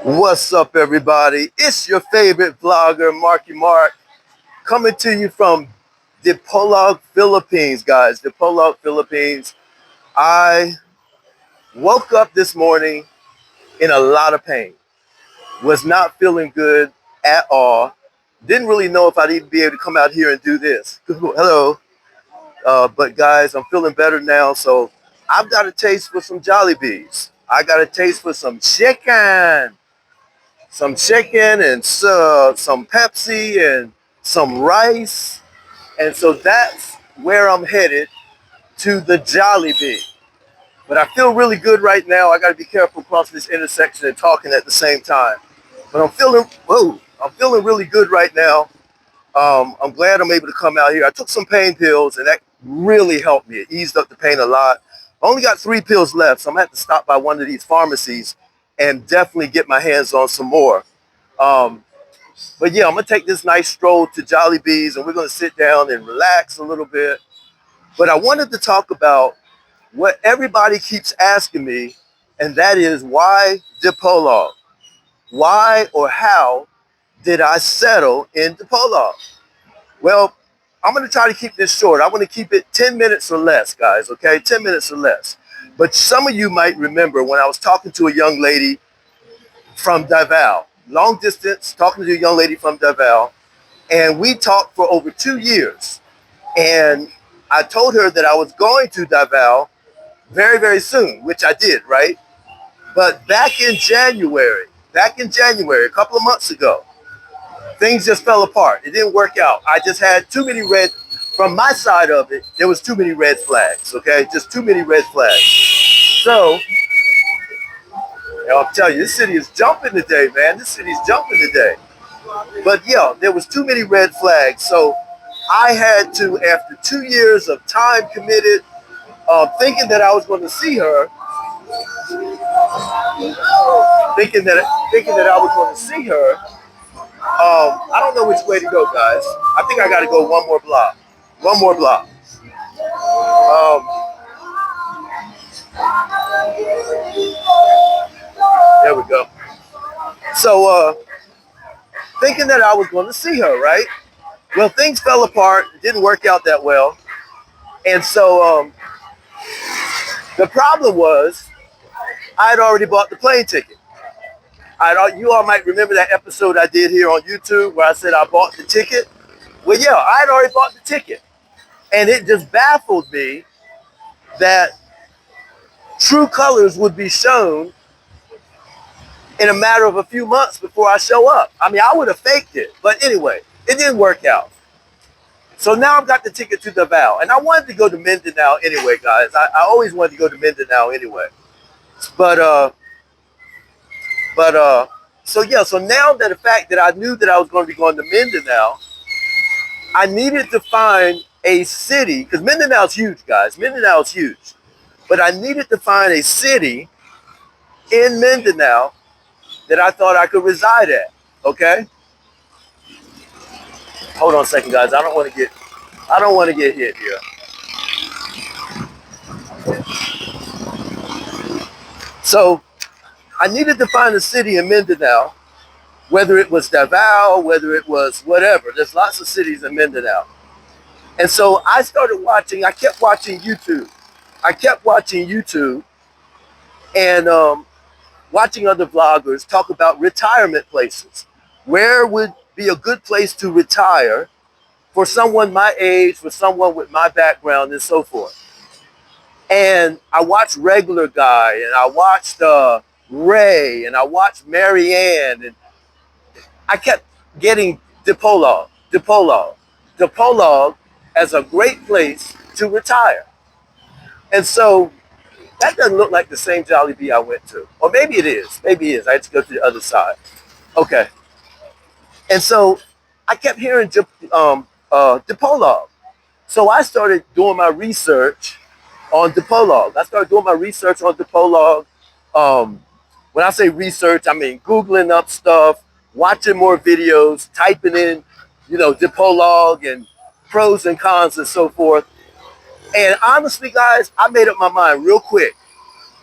What's up, everybody? It's your favorite vlogger, Marky Mark, coming to you from Dipolog, Philippines, guys. Dipolog, Philippines. I woke up this morning in a lot of pain. Was not feeling good at all. Didn't really know if I'd even be able to come out here and do this. Hello. But guys, I'm feeling better now. So I've got a taste for some Jollibees. I got a taste for some chicken and some Pepsi and some rice. And so that's where I'm headed, to the Jollibee. But I feel really good right now. I got to be careful crossing this intersection and talking at the same time. But I'm feeling really good right now. I'm glad I'm able to come out here. I took some pain pills and that really helped me. It eased up the pain a lot. I only got 3 pills left, so I'm going to have to stop by one of these pharmacies and definitely get my hands on some more. Um, but yeah, I'm gonna take this nice stroll to Jollibee's and we're gonna sit down and relax a little bit. But I wanted to talk about what everybody keeps asking me, and that is why Dipolog? Why or how did I settle in Dipolog? Well, I'm gonna try to keep this short. I want to keep it 10 minutes or less, guys, okay? 10 minutes or less. But some of you might remember when I was talking to a young lady from Davao, long distance, talking to a young lady from Davao, and we talked for over 2 years. And I told her that I was going to Davao very, very soon, which I did, right? But back in January, a couple of months ago, things just fell apart. It didn't work out. I just had too many from my side of it, there was too many red flags, okay? Just too many red flags. So, I'll tell you, this city is jumping today, man. This city's jumping today. But yeah, there was too many red flags. So I had to, after 2 years of time committed, thinking that I was going to see her, thinking that I was going to see her. I don't know which way to go, guys. I think I got to go one more block. One more block. Um, there we go. So thinking that I was going to see her, right? Well, things fell apart. It didn't work out that well. And so the problem was I had already bought the plane ticket. You all might remember that episode I did here on YouTube where I said I bought the ticket. Well, yeah, I had already bought the ticket. And it just baffled me that true colors would be shown in a matter of a few months before I show up. I mean, I would have faked it. But anyway, it didn't work out. So now I've got the ticket to Davao. And I wanted to go to Mindanao anyway, guys. I always wanted to go to Mindanao anyway. But so yeah, so now that the fact that I knew that I was going to be going to Mindanao, I needed to find a city, because Mindanao's huge, guys. Mindanao's huge. But I needed to find a city in Mindanao that I thought I could reside at. Okay? Hold on a second, guys. I don't want to get hit here. So I needed to find a city in Mindanao, whether it was Davao, whether it was whatever. There's lots of cities in Mindanao. And so I kept watching YouTube. And watching other vloggers talk about retirement places. Where would be a good place to retire for someone my age, for someone with my background, and so forth. And I watched Regular Guy, and I watched Ray, and I watched Marianne, and I kept getting Dipolog as a great place to retire. And so that doesn't look like the same Jollibee I went to. Or maybe it is. I had to go to the other side. Okay. And so I kept hearing Dipolog. So I started doing my research on Dipolog. When I say research, I mean Googling up stuff, watching more videos, typing in, Dipolog and pros and cons and so forth. And honestly, guys, I made up my mind real quick.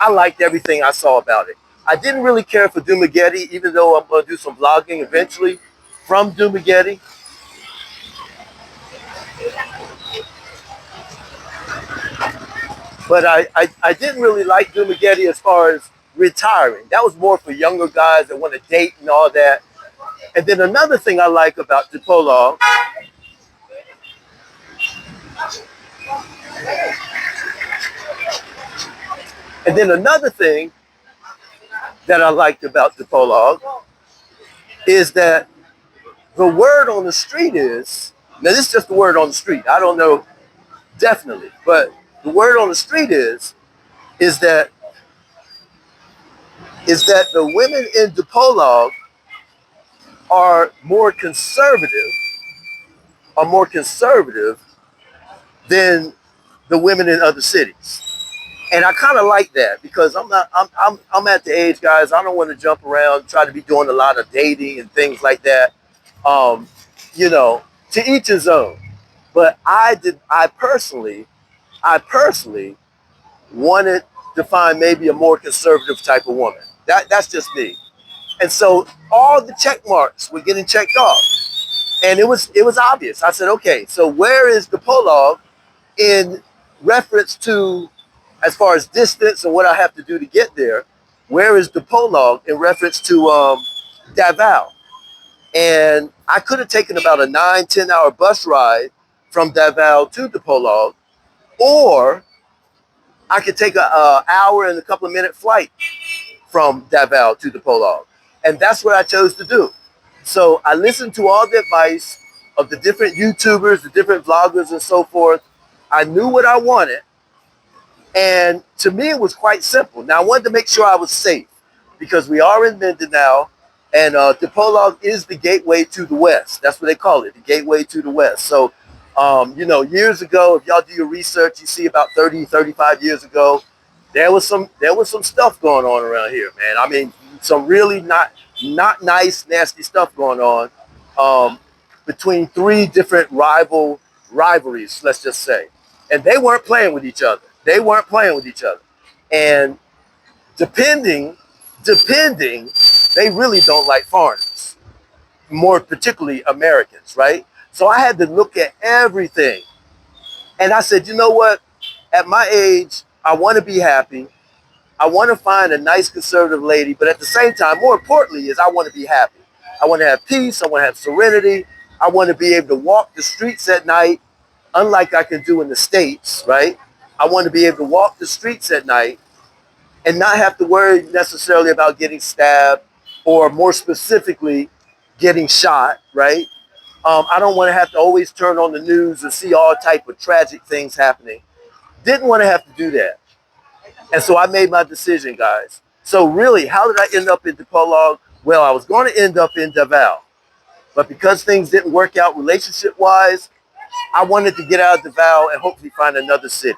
I liked everything I saw about it. I didn't really care for Dumaguete, even though I'm going to do some vlogging eventually from Dumaguete. But I didn't really like Dumaguete as far as retiring. That was more for younger guys that want to date and all that. And then another thing I like about Dipolog, and then another thing that I liked about Dipolog is that the word on the street is, now this is just the word on the street. I don't know definitely, but the word on the street is that the women in Dipolog are more conservative than the women in other cities. And I kind of like that because I'm at the age, guys. I don't want to jump around, try to be doing a lot of dating and things like that. Um, you know, to each his own. But I personally wanted to find maybe a more conservative type of woman. That's just me. And so all the check marks were getting checked off, and it was obvious. I said, okay, so where is the Polog in reference to, as far as distance and what I have to do to get there? Where is the Polog in reference to Davao? And I could have taken about a 9-10 hour bus ride from Davao to Dipolog, or I could take a hour and a couple of minute flight from Davao to Dipolog. And that's what I chose to do. So I listened to all the advice of the different YouTubers, the different vloggers and so forth. I knew what I wanted. And to me, it was quite simple. Now, I wanted to make sure I was safe because we are in Mindanao, and Dipolog is the gateway to the West. That's what they call it, the gateway to the West. So, years ago, if y'all do your research, you see about 30, 35 years ago, there was some stuff going on around here, man. I mean, some really not nice, nasty stuff going on between three different rivalries, let's just say. And they weren't playing with each other. They weren't playing with each other. And depending, they really don't like foreigners, more particularly Americans, right? So I had to look at everything. And I said, you know what? At my age, I want to be happy. I want to find a nice conservative lady, but at the same time, more importantly, is I want to be happy. I want to have peace. I want to have serenity. I want to be able to walk the streets at night, unlike I can do in the States, right? I want to be able to walk the streets at night and not have to worry necessarily about getting stabbed or, more specifically, getting shot, right? I don't want to have to always turn on the news and see all type of tragic things happening. Didn't want to have to do that. And so I made my decision, guys. So really, how did I end up in Dipolog? Well, I was going to end up in Davao. But because things didn't work out relationship-wise, I wanted to get out of Davao and hopefully find another city.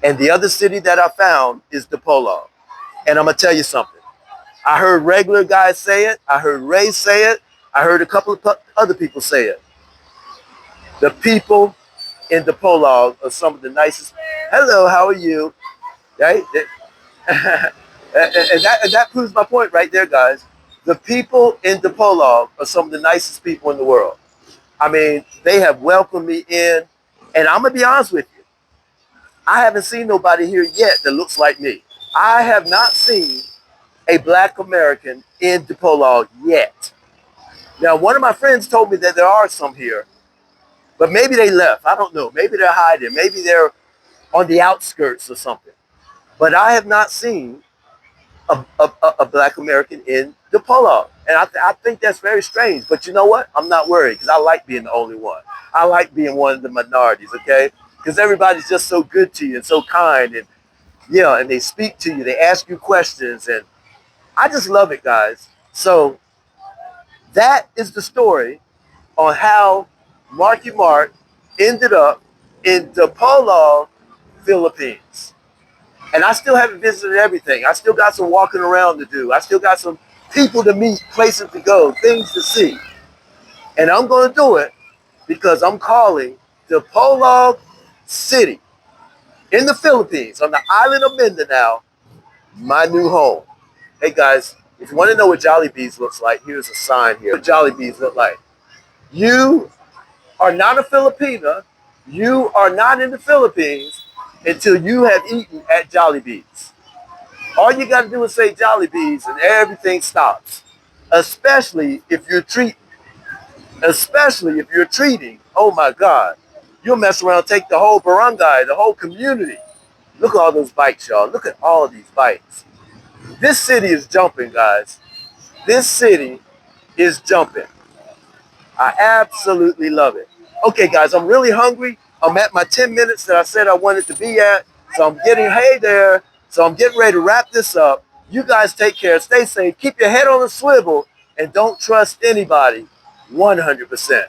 And the other city that I found is Dipolog. And I'm going to tell you something. I heard regular guys say it. I heard Ray say it. I heard a couple of other people say it. The people in Dipolog are some of the nicest. Hello, how are you? Right? and that proves my point right there, guys. The people in Dipolog are some of the nicest people in the world. I mean, they have welcomed me in. And I'm going to be honest with you. I haven't seen nobody here yet that looks like me. I have not seen a black American in Dipolog yet. Now, one of my friends told me that there are some here, but maybe they left. I don't know. Maybe they're hiding. Maybe they're on the outskirts or something. But I have not seen a black American in Dipolog. And I think that's very strange. But you know what? I'm not worried because I like being the only one. I like being one of the minorities, okay? Because everybody's just so good to you and so kind. And, yeah, and they speak to you. They ask you questions. And I just love it, guys. So that is the story on how Marky Mark ended up in Dipolog, Philippines. And I still haven't visited everything. I still got some walking around to do. I still got some people to meet, places to go, things to see. And I'm going to do it because I'm calling Dipolog City in the Philippines, on the island of Mindanao, my new home. Hey guys, if you want to know what Jollibee's looks like, here's a sign here. What Jollibee's look like. You are not a Filipina. You are not in the Philippines until you have eaten at Jollibee's. All you got to do is say Jollibee's and everything stops. Especially if you're treating. Especially if you're treating. Oh my God. You'll mess around, take the whole barangay, the whole community. Look at all those bikes, y'all. Look at all of these bikes. This city is jumping, guys. This city is jumping. I absolutely love it. Okay, guys, I'm really hungry. I'm at my 10 minutes that I said I wanted to be at. So I'm getting, hey there. So I'm getting ready to wrap this up. You guys take care. Stay safe. Keep your head on a swivel and don't trust anybody 100%.